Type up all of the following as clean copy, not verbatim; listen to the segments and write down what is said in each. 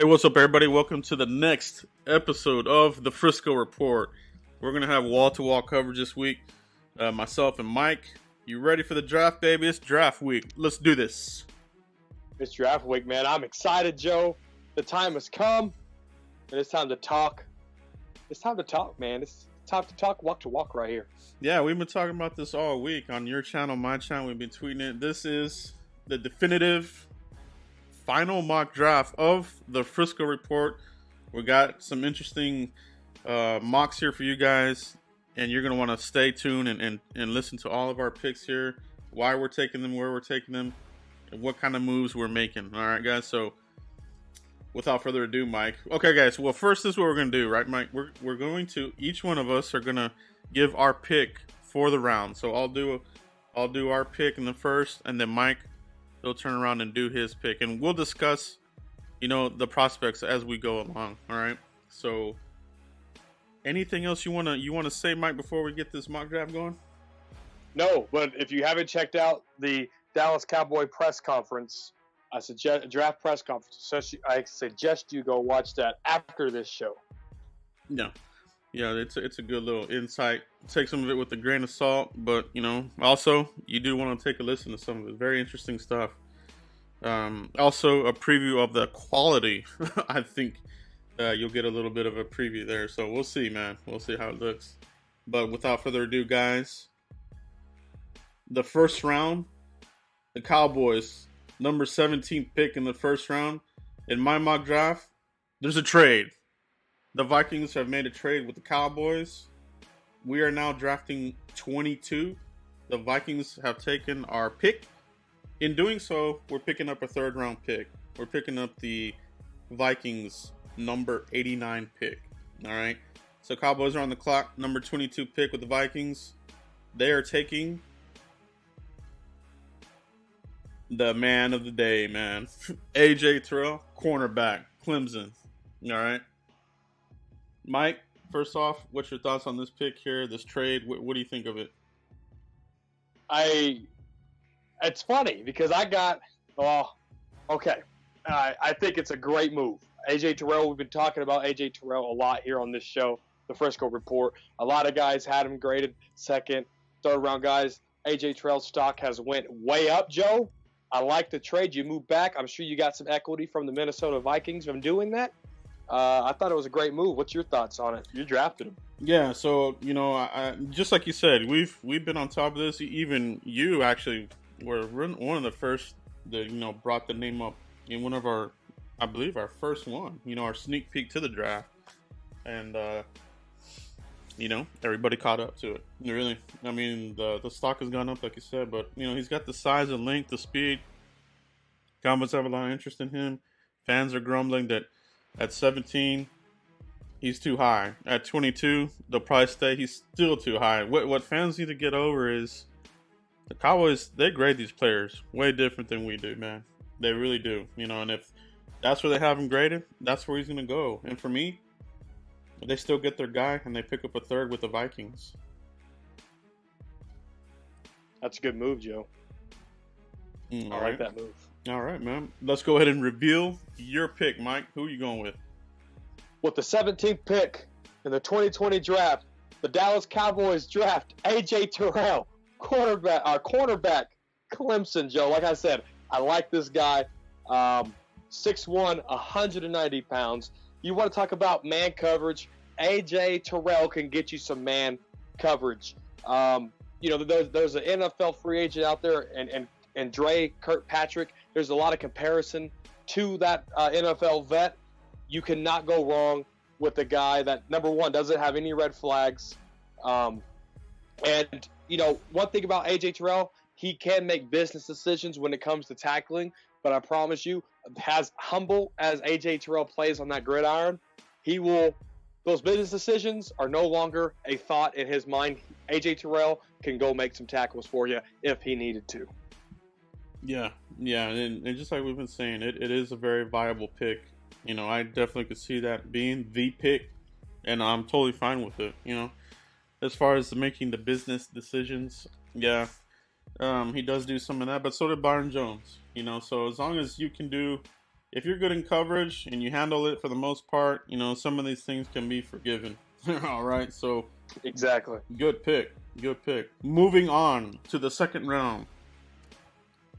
Hey, what's up, everybody? Welcome to the next episode of the Frisco Report. We're going to have wall-to-wall coverage this week. Myself and Mike. You ready for the draft, baby? It's draft week. Let's do this. It's draft week, man. I'm excited, Joe. The time has come, and it's time to talk. It's time to talk, man. It's time to talk walk to walk right here. Yeah, we've been talking about this all week on your channel, my channel. We've been tweeting it. This is the definitive final mock draft of the Frisco Report. We got some interesting mocks here for you guys, and you're going to want to stay tuned and listen to all of our picks here, why we're taking them, where we're taking them, and what kind of moves we're making. All right, guys, so without further ado, Mike. Okay, guys, well, first, this is what we're going to do, right, Mike? We're going to, each one of us are going to give our pick for the round. So I'll do our pick in the first, and then Mike, he'll turn around and do his pick, and we'll discuss, the prospects as we go along. All right. So, anything else you wanna say, Mike, before we get this mock draft going? No, but if you haven't checked out the Dallas Cowboy press conference, draft press conference, I suggest you go watch that after this show. Yeah, it's a good little insight. Take some of it with a grain of salt, but also you do want to take a listen to some of it. Very interesting stuff. Also a preview of the quality. I think you'll get a little bit of a preview there. So we'll see, man. We'll see how it looks. But without further ado, guys, the first round, the Cowboys, number 17 pick in the first round. In my mock draft, there's a trade. The Vikings have made a trade with the Cowboys. We are now drafting 22. The Vikings have taken our pick. In doing so, we're picking up a third-round pick. We're picking up the Vikings number 89 pick. All right. So Cowboys are on the clock. Number 22 pick with the Vikings. They are taking the man of the day, man. A.J. Terrell, cornerback, Clemson. All right. Mike, first off, what's your thoughts on this pick here, this trade? What do you think of it? It's funny because I think it's a great move. A.J. Terrell, we've been talking about A.J. Terrell a lot here on this show, the Frisco Report. A lot of guys had him graded second, third round guys. A.J. Terrell's stock has went way up, Joe. I like the trade. You move back. I'm sure you got some equity from the Minnesota Vikings from doing that. I thought it was a great move. What's your thoughts on it? You drafted him. Yeah, so I just like you said, we've been on top of this. Even you actually were one of the first that brought the name up in one of our, I believe, our first one. Our sneak peek to the draft, and everybody caught up to it. Really, I mean, the stock has gone up, like you said, but he's got the size and length, the speed. Cowboys have a lot of interest in him. Fans are grumbling that at 17, he's too high. At 22, they'll probably stay. He's still too high. What fans need to get over is the Cowboys, they grade these players way different than we do, man. They really do. And if that's where they have him graded, that's where he's going to go. And for me, they still get their guy, and they pick up a third with the Vikings. That's a good move, Joe. I like that move. All right, man. Let's go ahead and reveal your pick, Mike. Who are you going with? With the 17th pick in the 2020 draft, the Dallas Cowboys draft A.J. Terrell, cornerback, Clemson, Joe. Like I said, I like this guy. 6'1", 190 pounds. You want to talk about man coverage? A.J. Terrell can get you some man coverage. There's an NFL free agent out there, and Dre Kirkpatrick. There's a lot of comparison to that NFL vet. You cannot go wrong with a guy that, number one, doesn't have any red flags. One thing about A.J. Terrell, he can make business decisions when it comes to tackling, but I promise you, as humble as A.J. Terrell plays on that gridiron, those business decisions are no longer a thought in his mind. A.J. Terrell can go make some tackles for you if he needed to. Yeah, and just like we've been saying, it is a very viable pick. I definitely could see that being the pick, and I'm totally fine with it. As far as making the business decisions, yeah, he does do some of that, but so did Byron Jones. So as long as you can do if you're good in coverage and you handle it for the most part, you know, some of these things can be forgiven. All right, so exactly. Good pick. Good pick. Moving on to the second round.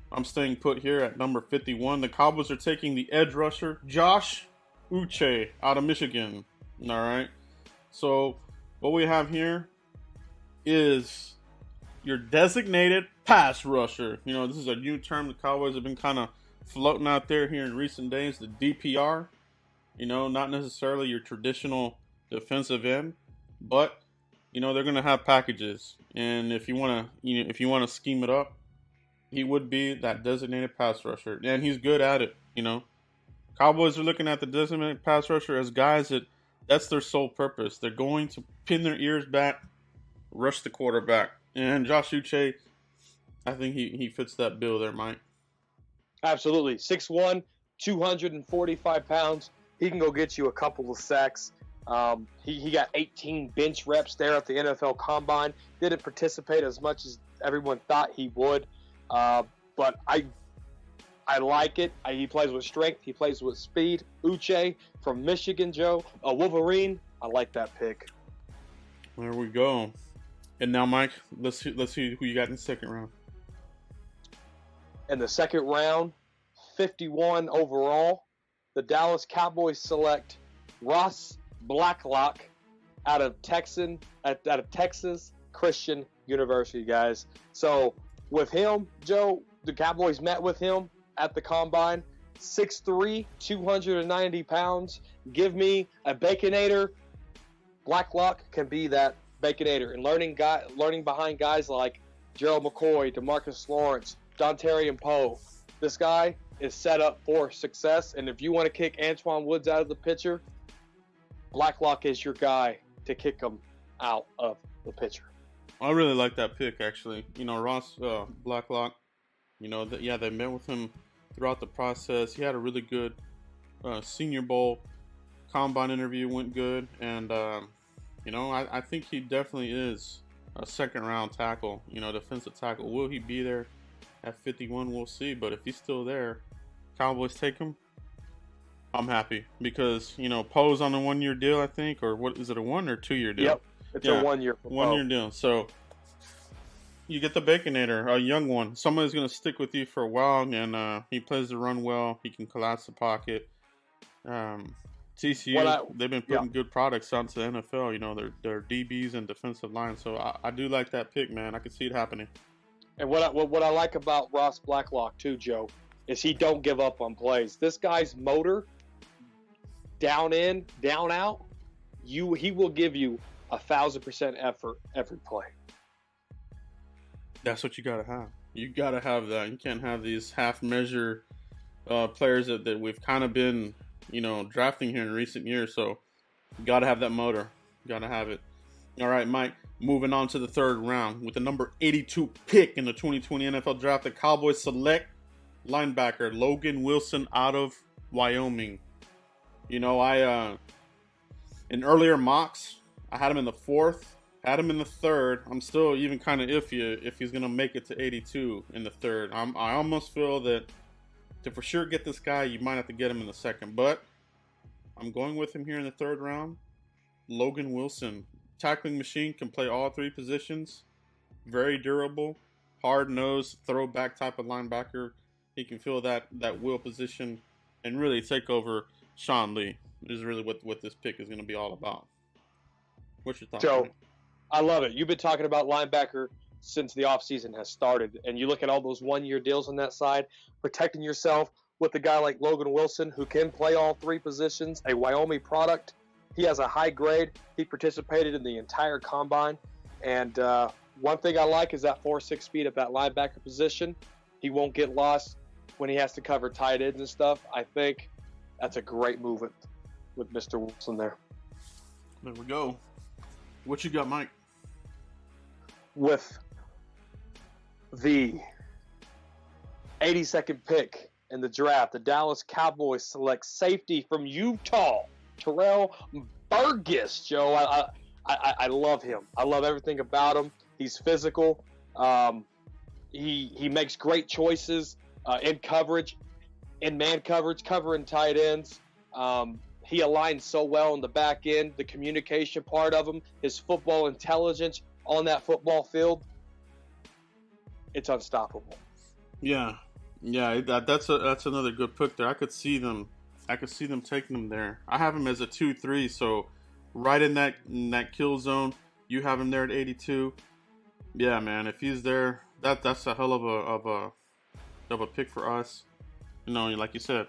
I'm staying put here at number 51. The Cowboys are taking the edge rusher, Josh Uche, out of Michigan. All right. So what we have here is your designated pass rusher. You know, this is a new term the Cowboys have been kind of floating out there here in recent days, the DPR. You know, not necessarily your traditional defensive end, but you know they're going to have packages, and if you want to scheme it up, he would be that designated pass rusher, and he's good at it. You know, Cowboys are looking at the designated pass rusher as guys that's their sole purpose. They're going to pin their ears back, rush the quarterback, and Josh Uche, I think he fits that bill there, Mike. Absolutely, 6'1", 245 pounds. He can go get you a couple of sacks. He got 18 bench reps there at the NFL Combine. Didn't participate as much as everyone thought he would, but I like it. He plays with strength. He plays with speed. Uche from Michigan, Joe. A Wolverine. I like that pick. There we go. And now, Mike, let's see who you got in the second round. In the second round, 51 overall, the Dallas Cowboys select Ross Blacklock out of Texas Christian University, guys. So with him, Joe, the Cowboys met with him at the Combine. 6'3", 290 pounds. Give me a Baconator. Blacklock can be that Baconator. And learning behind guys like Gerald McCoy, DeMarcus Lawrence, Dontarian Poe. This guy is set up for success. And if you want to kick Antoine Woods out of the picture, Blacklock is your guy to kick him out of the picture. I really like that pick, actually. You know, Ross Blacklock, you know, they met with him throughout the process. He had a really good Senior Bowl. Combine interview went good. And, you know, I think he definitely is a second-round tackle, you know, defensive tackle. Will he be there at 51? We'll see. But if he's still there, Cowboys take him, I'm happy because, you know, Poe's on a 1-year deal, I think, or what is it, a 1 or 2-year deal? Yep, it's a 1 year. 1 year deal. So you get the Baconator, a young one. Someone's going to stick with you for a while, and he plays the run well. He can collapse the pocket. TCU, they've been putting good products out to the NFL. You know, their DBs and defensive line. So I do like that pick, man. I can see it happening. And what I like about Ross Blacklock too, Joe, is he don't give up on plays. This guy's motor, down in, down out, he will give you 1,000% effort every play. That's what you gotta have. You gotta have that. You can't have these half-measure players that we've kind of been, you know, drafting here in recent years. So you gotta have that motor. You gotta have it. All right, Mike. Moving on to the third round with the number 82 pick in the 2020 NFL Draft, the Cowboys select linebacker Logan Wilson out of Wyoming. You know, in earlier mocks, I had him in the 4th, had him in the 3rd. I'm still even kind of iffy if he's going to make it to 82 in the 3rd. I almost feel that to for sure get this guy, you might have to get him in the 2nd. But I'm going with him here in the 3rd round. Logan Wilson. Tackling machine, can play all 3 positions. Very durable. Hard-nosed, throwback type of linebacker. He can fill that will position and really take over Sean Lee. This is really what this pick is going to be all about. What's your thoughts? Joe, I love it. You've been talking about linebacker since the offseason has started, and you look at all those 1-year deals on that side, protecting yourself with a guy like Logan Wilson who can play all 3 positions, a Wyoming product. He has a high grade. He participated in the entire combine. And one thing I like is that 4.6 speed at that linebacker position. He won't get lost when he has to cover tight ends and stuff. I think that's a great move with Mr. Wilson there. There we go. What you got, Mike? With the 82nd pick in the draft, the Dallas Cowboys select safety from Utah, Terrell Burgess. Joe, I love him. I love everything about him. He's physical. He makes great choices in coverage. in man coverage, covering tight ends. He aligns so well in the back end, the communication part of him, his football intelligence on that football field. It's unstoppable. Yeah, that's another good pick there. I could see them taking him there. I have him as a 2-3, so right in that kill zone. You have him there at 82. Yeah, man, if he's there, that's a hell of a pick for us. You know, like you said,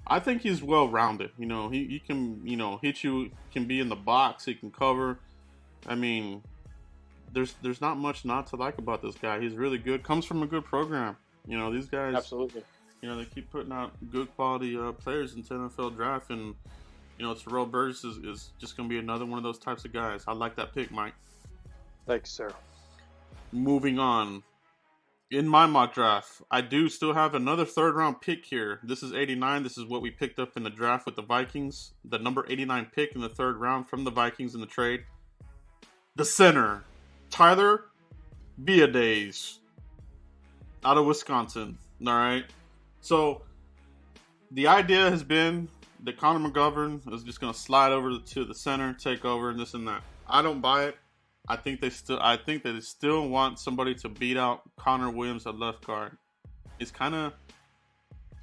I think he's well rounded. You know, he can, you know, hit you, can be in the box, he can cover. I mean, there's not much not to like about this guy. He's really good. Comes from a good program. You know, these guys, absolutely. You know, they keep putting out good quality players into the NFL draft, and you know, Terrell Burgess is just going to be another one of those types of guys. I like that pick, Mike. Thanks, sir. Moving on. In my mock draft, I do still have another third-round pick here. This is 89. This is what we picked up in the draft with the Vikings. The number 89 pick in the third round from the Vikings in the trade. The center, Tyler Biadasz, out of Wisconsin. All right. So the idea has been that Connor McGovern is just going to slide over to the center, take over, and this and that. I don't buy it. I think they still want somebody to beat out Connor Williams at left guard. It's kind of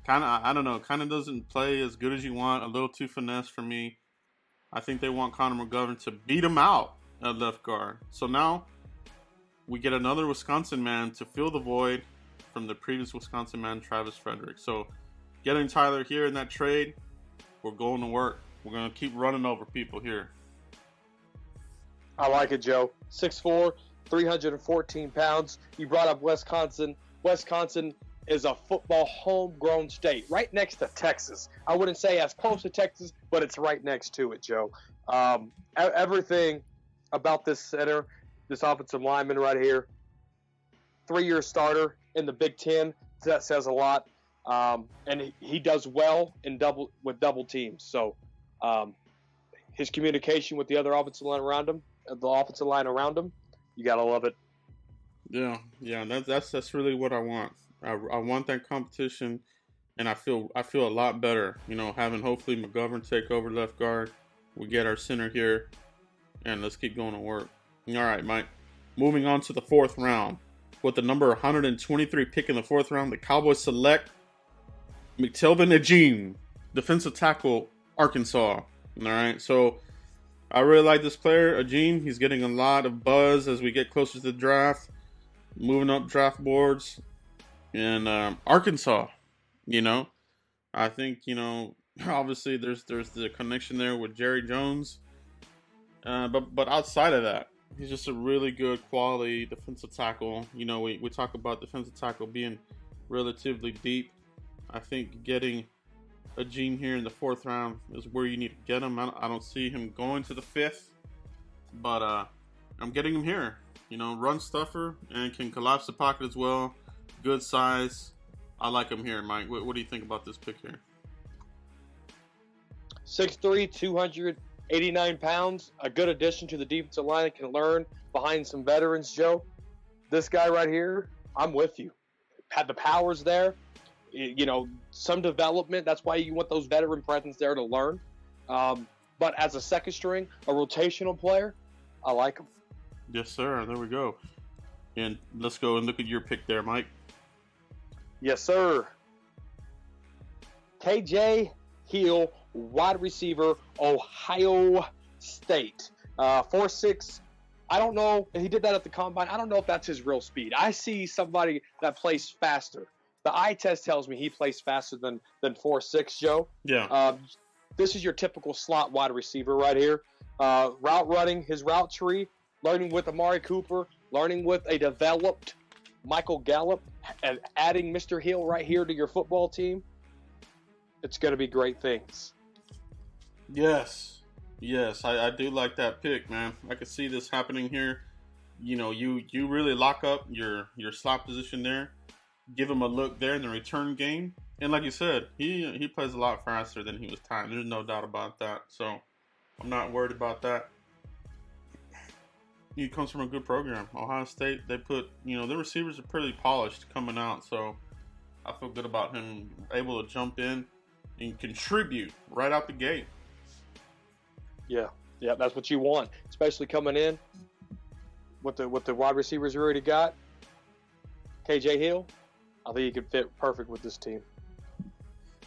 I don't know, kind of doesn't play as good as you want. A little too finesse for me. I think they want Connor McGovern to beat him out at left guard. So now we get another Wisconsin man to fill the void from the previous Wisconsin man, Travis Frederick. So getting Tyler here in that trade, we're going to work. We're going to keep running over people here. I like it, Joe. 6'4", 314 pounds. You brought up Wisconsin. Wisconsin is a football homegrown state, right next to Texas. I wouldn't say as close to Texas, but it's right next to it, Joe. Everything about this center, this offensive lineman right here, 3-year starter in the Big Ten, that says a lot. And he does well with double teams. So his communication with the other offensive line around him, you gotta love it. Yeah, that's really what I want. I want that competition, and I feel a lot better. You know, having hopefully McGovern take over left guard. We get our center here, and let's keep going to work. All right, Mike. Moving on to the fourth round, with the number 123 pick in the fourth round, the Cowboys select McTelvin Agim, defensive tackle, Arkansas. All right, so I really like this player, Agim. He's getting a lot of buzz as we get closer to the draft, moving up draft boards. And Arkansas, you know, I think, you know, obviously there's the connection there with Jerry Jones. But outside of that, he's just a really good quality defensive tackle. You know, we talk about defensive tackle being relatively deep. I think getting Agim here in the fourth round is where you need to get him. I don't see him going to the fifth, but I'm getting him here. You know, run stuffer and can collapse the pocket as well. Good size. I like him here, Mike. What do you think about this pick here? 6'3", 289 pounds. A good addition to the defensive line. Can learn behind some veterans, Joe. This guy right here, I'm with you. Had the powers there. You know, some development. That's why you want those veteran presence there to learn. But as a second string, a rotational player, I like him. Yes, sir. There we go. And let's go and look at your pick there, Mike. Yes, sir. KJ Hill, wide receiver, Ohio State. 4'6". I don't know. He did that at the combine. I don't know if that's his real speed. I see somebody that plays faster. The eye test tells me he plays faster than 4'6", Joe. Yeah. This is your typical slot wide receiver right here. Route running, his route tree, learning with Amari Cooper, learning with a developed Michael Gallup, and adding Mr. Hill right here to your football team. It's going to be great things. Yes, I do like that pick, man. I could see this happening here. You know, you really lock up your slot position there. Give him a look there in the return game. And like you said, he plays a lot faster than he was timed. There's no doubt about that. So I'm not worried about that. He comes from a good program. Ohio State, they put, you know, their receivers are pretty polished coming out. So I feel good about him able to jump in and contribute right out the gate. Yeah, that's what you want, especially coming in with the wide receivers you already got. KJ Hill, I think he could fit perfect with this team.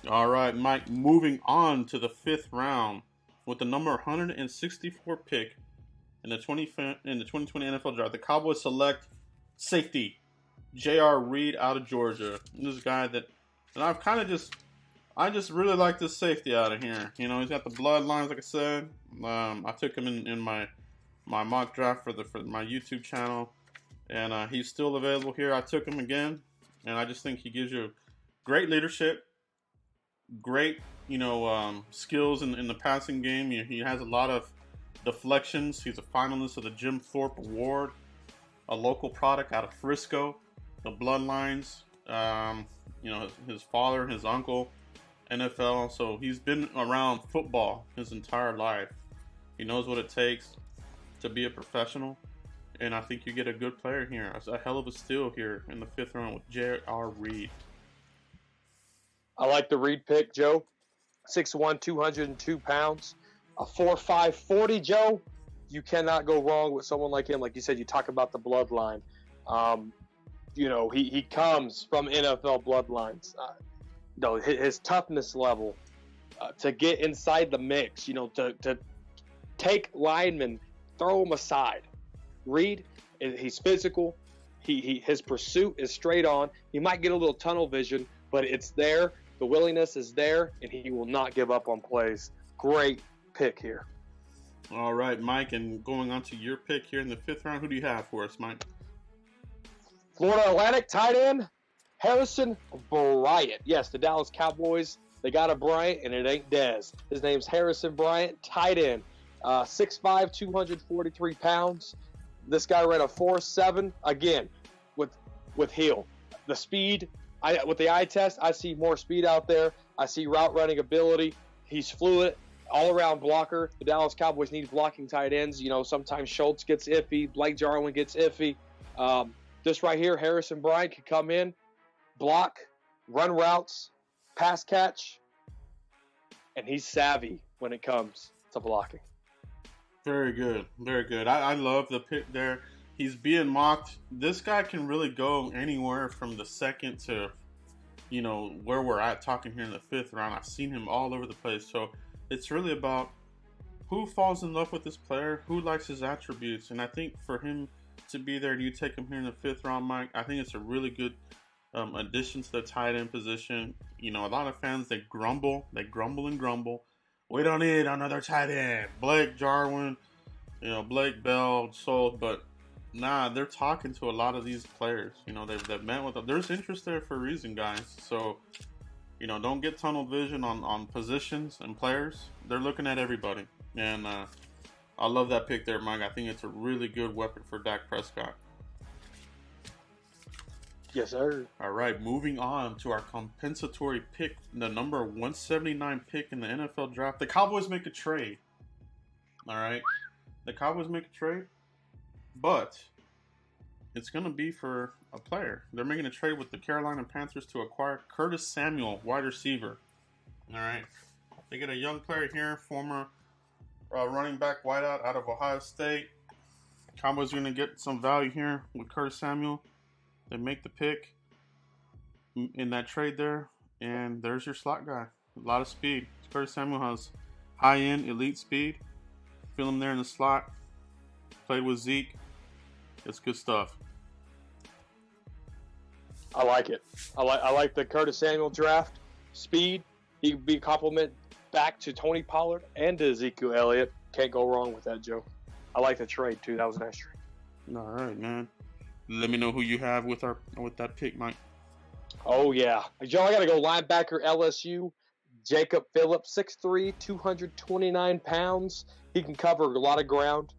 All right, Mike, moving on to the 5th round with the number 164 pick in the 2020 NFL Draft. The Cowboys select safety J.R. Reed out of Georgia. This guy that I've kind of I just really like this safety out of here. You know, he's got the bloodlines, like I said. I took him in my mock draft for my YouTube channel, and he's still available here. I took him again, and I just think he gives you great leadership, great skills in the passing game. He has a lot of deflections. He's a finalist of the Jim Thorpe Award, a local product out of Frisco. The bloodlines, his father, his uncle, NFL. So he's been around football his entire life. He knows what it takes to be a professional, and I think you get a good player here. It's a hell of a steal here in the 5th round with J.R. Reed. I like the Reed pick, Joe. 6'1", 202 pounds, a 4.5 40, Joe. You cannot go wrong with someone like him. Like you said, you talk about the bloodline. He comes from NFL bloodlines. His toughness level to get inside the mix, to take linemen, throw them aside. Reed, he's physical. His pursuit is straight on. He might get a little tunnel vision, but it's there. The willingness is there, and he will not give up on plays. Great pick here. All right, Mike, and going on to your pick here in the 5th round, who do you have for us, Mike? Florida Atlantic tight end, Harrison Bryant. Yes, the Dallas Cowboys, they got a Bryant, and it ain't Dez. His name's Harrison Bryant, tight end. 6'5", 243 pounds. This guy ran a 4.7. Again, with Hill. The speed, with the eye test, I see more speed out there. I see route running ability. He's fluid, all-around blocker. The Dallas Cowboys need blocking tight ends. Sometimes Schultz gets iffy. Blake Jarwin gets iffy. This right here, Harrison Bryant can come in, block, run routes, pass catch, and he's savvy when it comes to blocking. Very good. Very good. I love the pick there. He's being mocked. This guy can really go anywhere from the 2nd to, where we're at talking here in the 5th round. I've seen him all over the place. So it's really about who falls in love with this player, who likes his attributes. And I think for him to be there, you take him here in the 5th round, Mike. I think it's a really good addition to the tight end position. A lot of fans, they grumble and grumble. We don't need another tight end. Blake Jarwin, Blake Bell, sold, but nah, they're talking to a lot of these players. They've met with them. There's interest there for a reason, guys. So, don't get tunnel vision on positions and players. They're looking at everybody. And I love that pick there, Mike. I think it's a really good weapon for Dak Prescott. Yes, sir. All right, moving on to our compensatory pick, the number 179 pick in the NFL draft. The Cowboys make a trade. All right, the Cowboys make a trade, but it's going to be for a player. They're making a trade with the Carolina Panthers to acquire Curtis Samuel, wide receiver. All right, they get a young player here, former running back wideout out of Ohio State. Cowboys are going to get some value here with Curtis Samuel. They make the pick in that trade there, and there's your slot guy. A lot of speed. Curtis Samuel has high-end, elite speed. Feel him there in the slot. Played with Zeke. It's good stuff. I like it. I like the Curtis Samuel draft. Speed. He could be a compliment back to Tony Pollard and to Ezekiel Elliott. Can't go wrong with that, Joe. I like the trade, too. That was a nice trade. All right, man. Let me know who you have with that pick, Mike. Oh, yeah. Joe, I got to go linebacker LSU. Jacob Phillips, 6'3", 229 pounds. He can cover a lot of ground.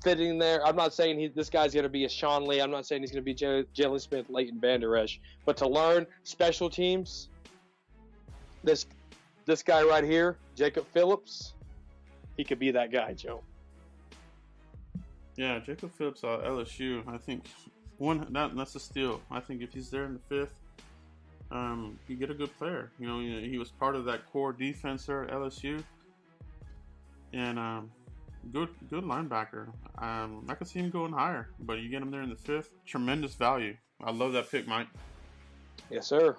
Fitting there. I'm not saying this guy's going to be a Sean Lee. I'm not saying he's going to be Jalen Smith, Leighton Vander Esch. But to learn special teams, this guy right here, Jacob Phillips, he could be that guy, Joe. Yeah, Jacob Phillips, LSU. I think that's a steal. I think if he's there in the 5th, you get a good player. He was part of that core defense there at LSU, and good linebacker. I could see him going higher, but you get him there in the 5th. Tremendous value. I love that pick, Mike. Yes, sir.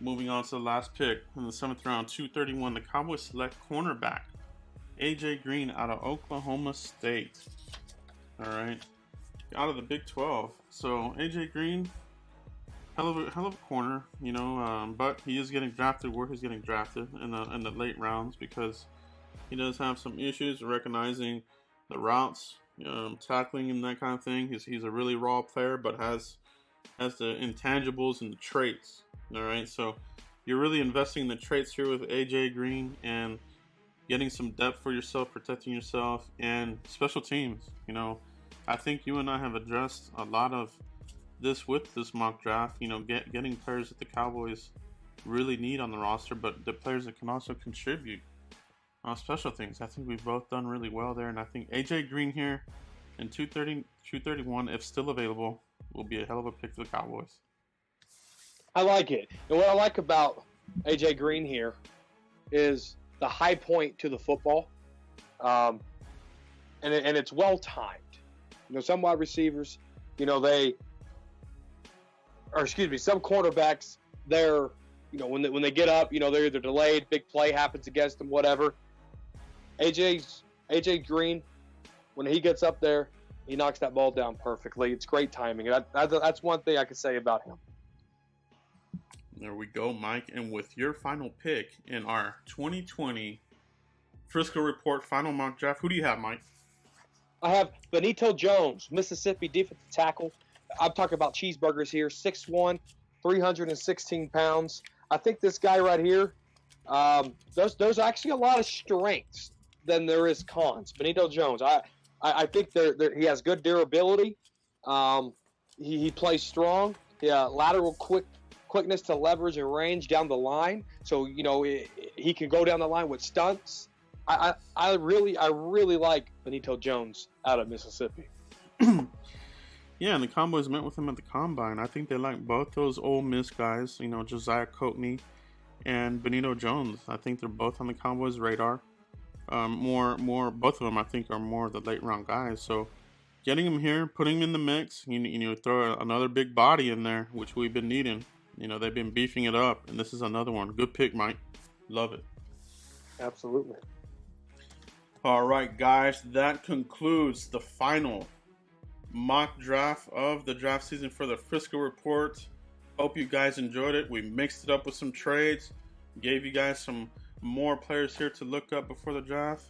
Moving on to the last pick in the 7th round, 231. The Cowboys select cornerback AJ Green out of Oklahoma State. All right, out of the Big 12. So AJ Green, hell of a corner, but he is getting drafted where he's getting drafted in the late rounds because he does have some issues recognizing the routes, tackling and that kind of thing. He's a really raw player, but has the intangibles and the traits. All right, so you're really investing in the traits here with AJ Green and getting some depth for yourself, protecting yourself, and special teams. I think you and I have addressed a lot of this with this mock draft. Getting players that the Cowboys really need on the roster, but the players that can also contribute on special things. I think we've both done really well there, and I think AJ Green here in 231, if still available, will be a hell of a pick for the Cowboys. I like it. And what I like about AJ Green here is the high point to the football, and it's well timed. Some wide receivers, some cornerbacks, they're, when they get up, they're either delayed, big play happens against them, whatever. AJ Green, when he gets up there, he knocks that ball down perfectly. It's great timing. That's one thing I can say about him. There we go, Mike. And with your final pick in our 2020 Frisco Report final mock draft, who do you have, Mike? I have Benito Jones, Mississippi defensive tackle. I'm talking about cheeseburgers here, 6'1", 316 pounds. I think this guy right here, there's actually a lot of strengths than there is cons. Benito Jones, I think he has good durability. He plays strong. Lateral quickness to leverage and range down the line. So, he can go down the line with stunts. I really like Benito Jones out of Mississippi. Yeah, and the Cowboys met with him at the Combine. I think they like both those Ole Miss guys, Josiah Coatney and Benito Jones. I think they're both on the Cowboys' radar. Both of them I think are more the late round guys. So getting him here, putting him in the mix, throw another big body in there, which we've been needing. They've been beefing it up, and this is another one. Good pick, Mike. Love it. Absolutely. All right, guys, that concludes the final mock draft of the draft season for the Frisco Report. Hope you guys enjoyed it. We mixed it up with some trades, gave you guys some more players here to look up before the draft.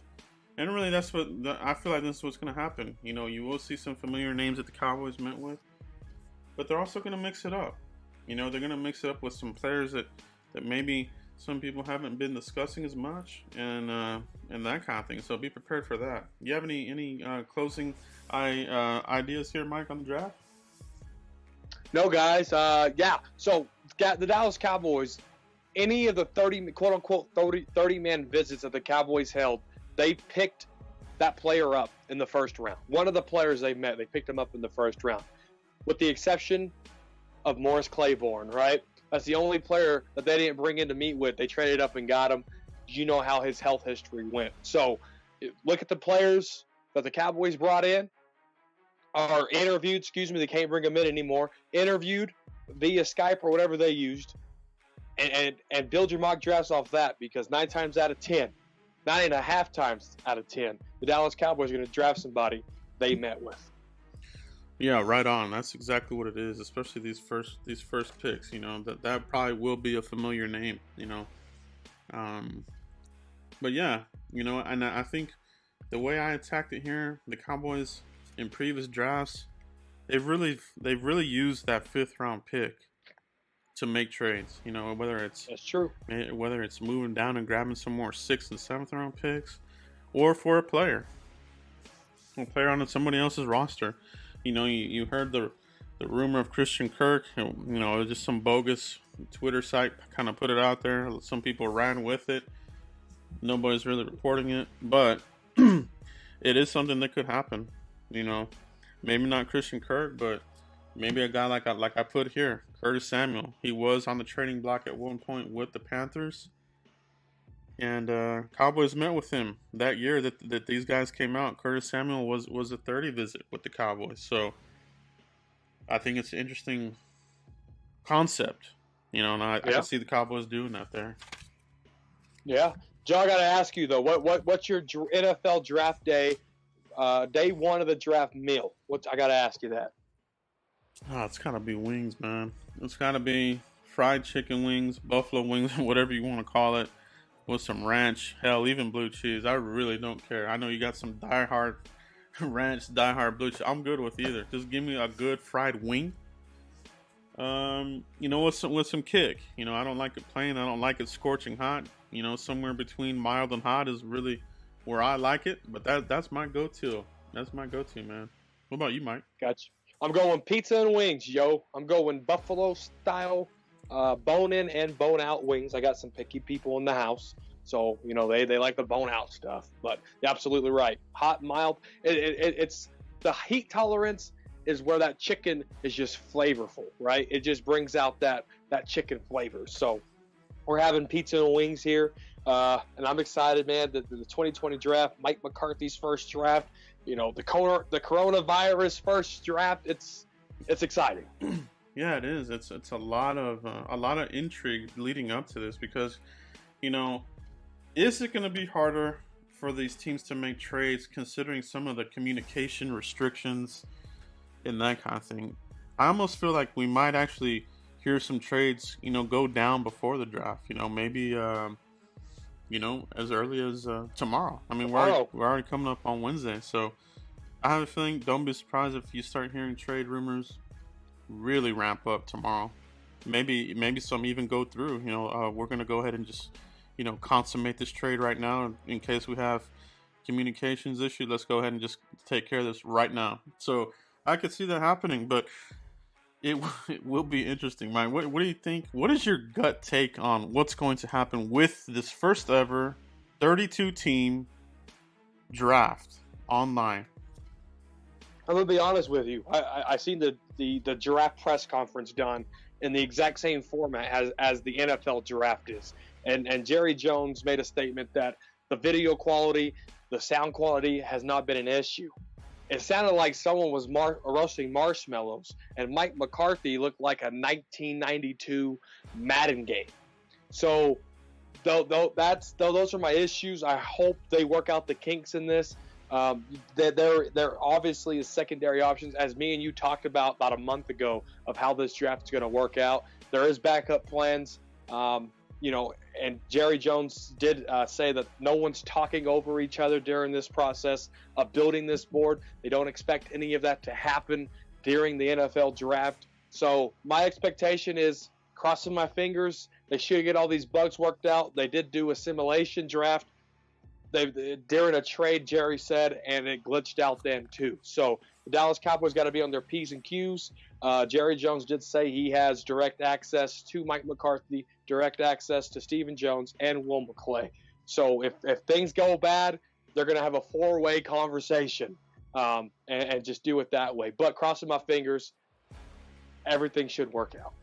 And really, I feel like this is what's going to happen. You will see some familiar names that the Cowboys met with, but they're also going to mix it up. They're going to mix it up with some players that maybe some people haven't been discussing as much, and that kind of thing. So be prepared for that. You have any closing ideas here, Mike, on the draft? No, guys. So the Dallas Cowboys, any of the 30 quote unquote 30-man visits that the Cowboys held, they picked that player up in the first round. One of the players they met, they picked him up in the first round, with the exception of Morris Claiborne, right? That's the only player that they didn't bring in to meet with. They traded up and got him. You know how his health history went. So look at the players that the Cowboys brought in, or interviewed, they can't bring them in anymore, interviewed via Skype or whatever they used, and build your mock drafts off that, because 9.5 times out of 10, the Dallas Cowboys are going to draft somebody they met with. Yeah, right on. That's exactly what it is, especially these first picks. That probably will be a familiar name. But yeah, and I think the way I attacked it here, the Cowboys in previous drafts, they've really used that 5th round pick to make trades. That's true. Whether it's moving down and grabbing some more 6th and 7th round picks, or for a player on somebody else's roster. You heard the rumor of Christian Kirk. Just some bogus Twitter site kind of put it out there. Some people ran with it. Nobody's really reporting it, but it is something that could happen. Maybe not Christian Kirk, but maybe a guy like I put here, Curtis Samuel. He was on the trading block at one point with the Panthers, and Cowboys met with him that year that these guys came out. Curtis Samuel was a 30 visit with the Cowboys, so I think it's an interesting concept, and I can see the Cowboys doing that there. Yeah, Joe, I got to ask you though, what's your NFL draft day? Day one of the draft meal. I gotta ask you that. Oh, it's gotta be wings, man. It's gotta be fried chicken wings, buffalo wings, whatever you want to call it, with some ranch, hell, even blue cheese. I really don't care. I know you got some diehard ranch, diehard blue cheese. I'm good with either. Just give me a good fried wing. With some kick. I don't like it plain. I don't like it scorching hot. Somewhere between mild and hot is really where I like it, but that's my go-to. That's my go-to, man. What about you, Mike? Gotcha. I'm going pizza and wings, yo. I'm going buffalo style, bone in and bone out wings. I got some picky people in the house, so they like the bone out stuff. But you're absolutely right. Hot, mild. It's the heat tolerance is where that chicken is just flavorful, right? It just brings out that chicken flavor. So we're having pizza and wings here. And I'm excited, man. The 2020 draft, Mike McCarthy's first draft, the coronavirus first draft. It's exciting. Yeah, it is. It's a lot of intrigue leading up to this because, is it going to be harder for these teams to make trades considering some of the communication restrictions and that kind of thing? I almost feel like we might actually hear some trades, go down before the draft. Maybe. As early as tomorrow. I mean, we're already coming up on Wednesday, so I have a feeling. Don't be surprised if you start hearing trade rumors really ramp up tomorrow. Maybe some even go through. We're gonna go ahead and just consummate this trade right now in case we have communications issue. Let's go ahead and just take care of this right now. So I could see that happening, but it will be interesting, Mike. What do you think? What is your gut take on what's going to happen with this first ever 32-team draft online? I'm gonna be honest with you. I seen the draft press conference done in the exact same format as the NFL draft is, and Jerry Jones made a statement that the video quality, the sound quality has not been an issue. It sounded like someone was roasting marshmallows, and Mike McCarthy looked like a 1992 Madden game. So, those are my issues. I hope they work out the kinks in this. There obviously is secondary options, as me and you talked about a month ago, of how this draft is going to work out. There is backup plans. And Jerry Jones did say that no one's talking over each other during this process of building this board. They don't expect any of that to happen during the NFL draft. So my expectation is, crossing my fingers, they should get all these bugs worked out. They did do a simulation draft during a trade, Jerry said, and it glitched out then too. So the Dallas Cowboys got to be on their P's and Q's. Jerry Jones did say he has direct access to Mike McCarthy, direct access to Stephen Jones, and Will McClay. So if things go bad, they're going to have a four-way conversation and just do it that way. But crossing my fingers, everything should work out.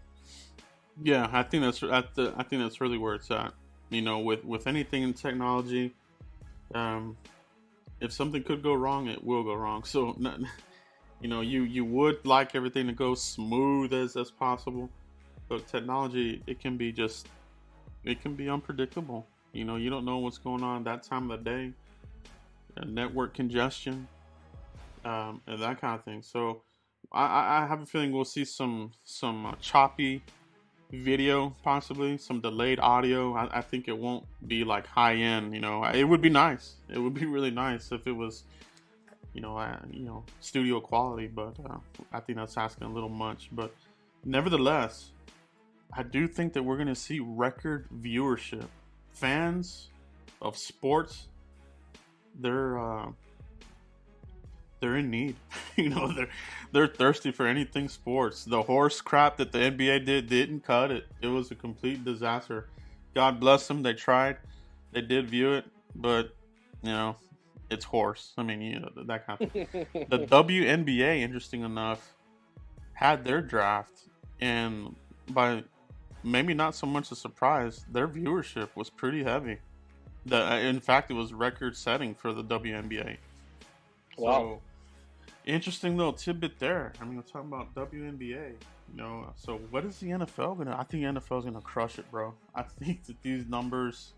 Yeah, I think that's really where it's at. With anything in technology, if something could go wrong, it will go wrong. So, you would like everything to go smooth as possible, but technology, it can be unpredictable. You don't know what's going on that time of the day, network congestion, and that kind of thing. So, I have a feeling we'll see some choppy video, possibly some delayed audio. I think it won't be like high end. It would be nice. It would be really nice if it was, studio quality. But I think that's asking a little much. But nevertheless, I do think that we're gonna see record viewership. Fans of sports, they're in need. They're thirsty for anything sports. The horse crap that the NBA didn't cut it. It was a complete disaster. God bless them. They tried. They did view it, but it's horse. I mean, you know, that kind of thing. The WNBA, interesting enough, had their draft, and by maybe not so much a surprise, their viewership was pretty heavy. In fact, it was record-setting for the WNBA. Wow. So, interesting little tidbit there. I mean, we're talking about WNBA. You know, so what is the NFL gonna? I think the NFL is gonna crush it, bro. I think that these numbers.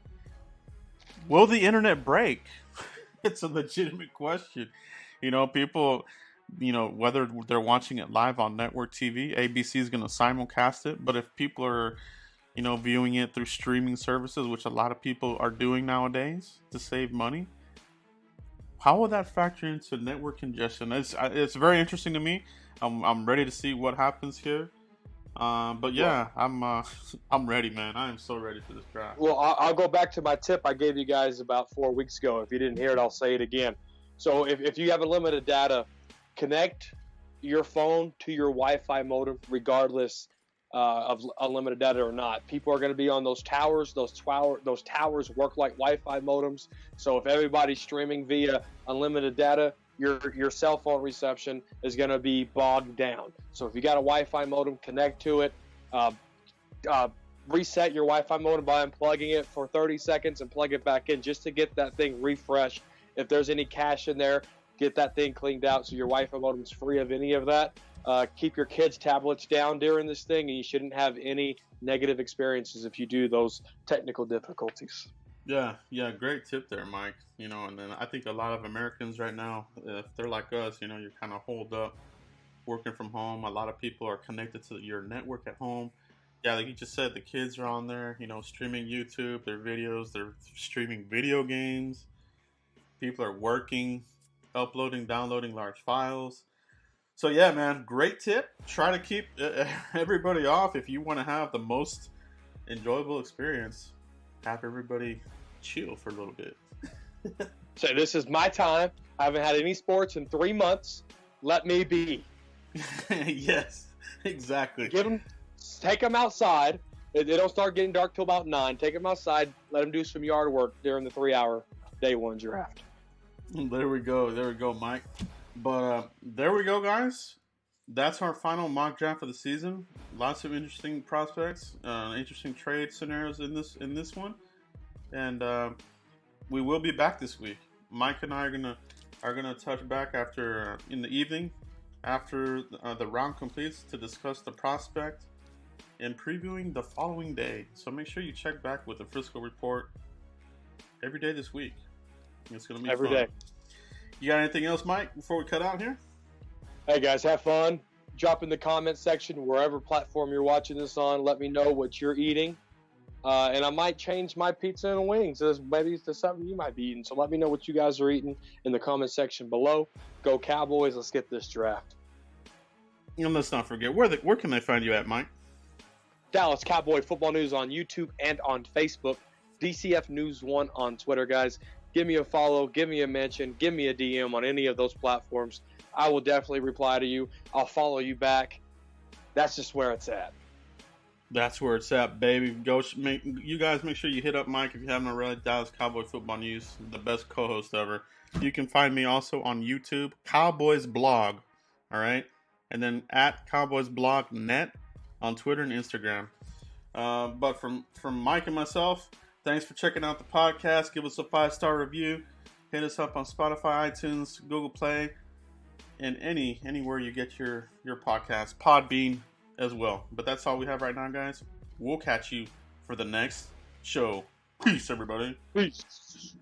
Will the internet break? It's a legitimate question. You know, people. You know, whether they're watching it live on network TV, ABC is gonna simulcast it. But if people are, you know, viewing it through streaming services, which a lot of people are doing nowadays to save money, how will that factor into network congestion? It's very interesting to me. I'm ready to see what happens here. But yeah, I'm ready, man. I am so ready for this draft. Well, I'll go back to my tip I gave you guys about 4 weeks ago. If you didn't hear it, I'll say it again. So if you have unlimited data, connect your phone to your Wi-Fi modem, regardless of unlimited data or not. People are going to be on those towers. Those towers work like Wi-Fi modems. So if everybody's streaming via unlimited data, your cell phone reception is going to be bogged down. So if you got a Wi-Fi modem, connect to it. Reset your Wi-Fi modem by unplugging it for 30 seconds and plug it back in just to get that thing refreshed. If there's any cache in there, get that thing cleaned out so your Wi-Fi modem is free of any of that. Keep your kids' tablets down during this thing, and you shouldn't have any negative experiences if you do those technical difficulties. Yeah, great tip there, Mike. You know, and then I think a lot of Americans right now, if they're like us, you know, you're kind of holed up working from home. A lot of people are connected to your network at home. Yeah, like you just said, the kids are on there, you know, streaming YouTube, their videos, they're streaming video games. People are working, uploading, downloading large files. So yeah, man, great tip. Try to keep everybody off if you want to have the most enjoyable experience. Have everybody chill for a little bit. So this is my time. I haven't had any sports in 3 months. Let me be. Yes, exactly. Take them outside. They don't start getting dark till about 9. Take them outside. Let them do some yard work during the 3-hour day one draft. There we go, Mike. But there we go, guys. That's our final mock draft of the season. Lots of interesting prospects, interesting trade scenarios in this one, and we will be back this week. Mike and I are gonna touch back after in the evening after the round completes to discuss the prospect and previewing the following day. So make sure you check back with the Frisco report every day this week. It's gonna be every fun. day. You got anything else, Mike, before we cut out here? Hey guys, have fun. Drop in the comment section wherever platform you're watching this on. Let me know what you're eating. And I might change my pizza and wings. Maybe it's something you might be eating. So let me know what you guys are eating in the comment section below. Go Cowboys. Let's get this draft. And let's not forget, where can they find you at, Mike? Dallas Cowboy Football News on YouTube and on Facebook. DCF News 1 on Twitter, guys. Give me a follow. Give me a mention. Give me a DM on any of those platforms. I will definitely reply to you. I'll follow you back. That's just where it's at. That's where it's at, baby. You guys make sure you hit up Mike if you haven't already. Dallas Cowboy Football News, the best co-host ever. You can find me also on YouTube, Cowboys Blog, all right? And then at Cowboys Blog Net on Twitter and Instagram. But from Mike and myself, thanks for checking out the podcast. Give us a 5-star review. Hit us up on Spotify, iTunes, Google Play, and anywhere you get your podcast, Podbean as well. But that's all we have right now, guys. We'll catch you for the next show. Peace, everybody. Peace.